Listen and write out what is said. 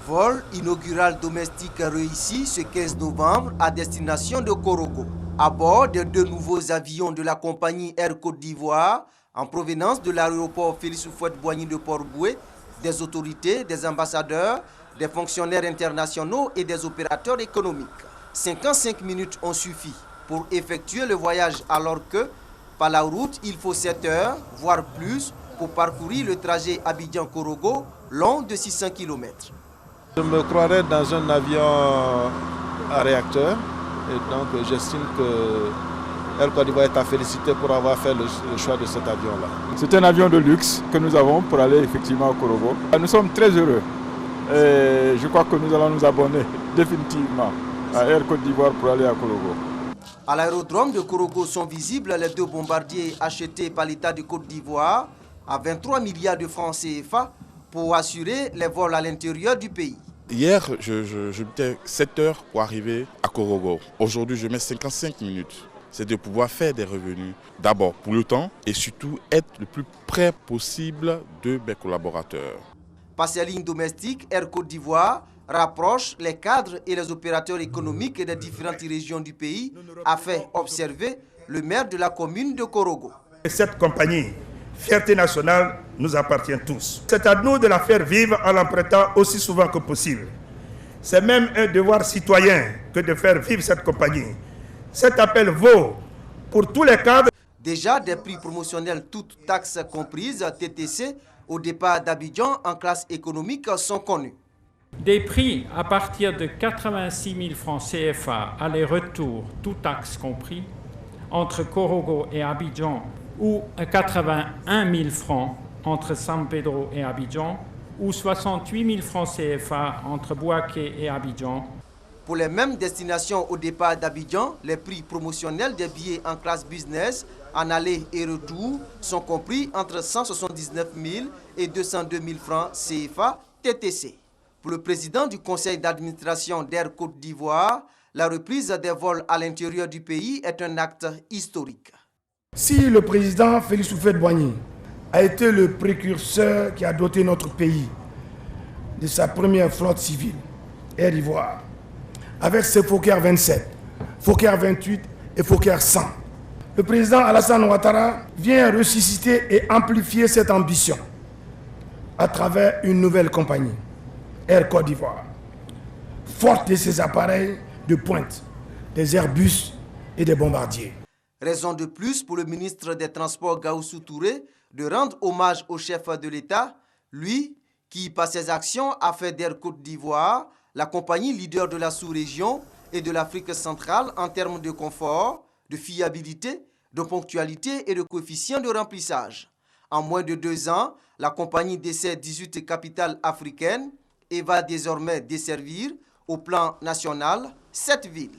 Vol inaugural domestique réussi ce 15 novembre à destination de Korogo. À bord de deux nouveaux avions de la compagnie Air Côte d'Ivoire, en provenance de l'aéroport Félix Houphouët-Boigny de Port-Bouët, des autorités, des ambassadeurs, des fonctionnaires internationaux et des opérateurs économiques. 55 minutes ont suffi pour effectuer le voyage alors que, par la route, il faut 7 heures, voire plus, pour parcourir le trajet Abidjan-Korogo, long de 600 km. Je me croirais dans un avion à réacteur et donc j'estime que Air Côte d'Ivoire est à féliciter pour avoir fait le choix de cet avion-là. C'est un avion de luxe que nous avons pour aller effectivement à Korogo. Nous sommes très heureux et je crois que nous allons nous abonner définitivement à Air Côte d'Ivoire pour aller à Korogo. À l'aérodrome de Korogo sont visibles les deux bombardiers achetés par l'État de Côte d'Ivoire à 23 milliards de francs CFA pour assurer les vols à l'intérieur du pays. Hier, je mettais 7 heures pour arriver à Korogo. Aujourd'hui, je mets 55 minutes. C'est de pouvoir faire des revenus, d'abord pour le temps et surtout être le plus près possible de mes collaborateurs. Par ces lignes domestiques, Air Côte d'Ivoire rapproche les cadres et les opérateurs économiques des différentes régions du pays, a fait observer le maire de la commune de Korogo. Cette compagnie, fierté nationale, nous appartient tous. C'est à nous de la faire vivre en l'empruntant aussi souvent que possible. C'est même un devoir citoyen que de faire vivre cette compagnie. Cet appel vaut pour tous les cadres. Déjà, des prix promotionnels, toutes taxes comprises, TTC, au départ d'Abidjan en classe économique sont connus. Des prix à partir de 86 000 francs CFA, aller-retour, tout taxe compris, entre Korogo et Abidjan, ou 81 000 francs entre San Pedro et Abidjan, ou 68 000 francs CFA entre Bouaké et Abidjan. Pour les mêmes destinations au départ d'Abidjan, les prix promotionnels des billets en classe business en aller et retour sont compris entre 179 000 et 202 000 francs CFA TTC. Pour le président du conseil d'administration d'Air Côte d'Ivoire, la reprise des vols à l'intérieur du pays est un acte historique. Si le président Félix Houphouët-Boigny a été le précurseur qui a doté notre pays de sa première flotte civile, Air Ivoire, avec ses Fokker 27, Fokker 28 et Fokker 100, le président Alassane Ouattara vient ressusciter et amplifier cette ambition à travers une nouvelle compagnie, Air Côte d'Ivoire, forte de ses appareils de pointe, des Airbus et des bombardiers. Raison de plus pour le ministre des Transports Gaoussou Touré de rendre hommage au chef de l'État, lui qui, par ses actions, a fait d'Air Côte d'Ivoire la compagnie leader de la sous-région et de l'Afrique centrale en termes de confort, de fiabilité, de ponctualité et de coefficient de remplissage. En moins de 2 ans, la compagnie dessert 18 capitales africaines et va désormais desservir, au plan national, 7 villes.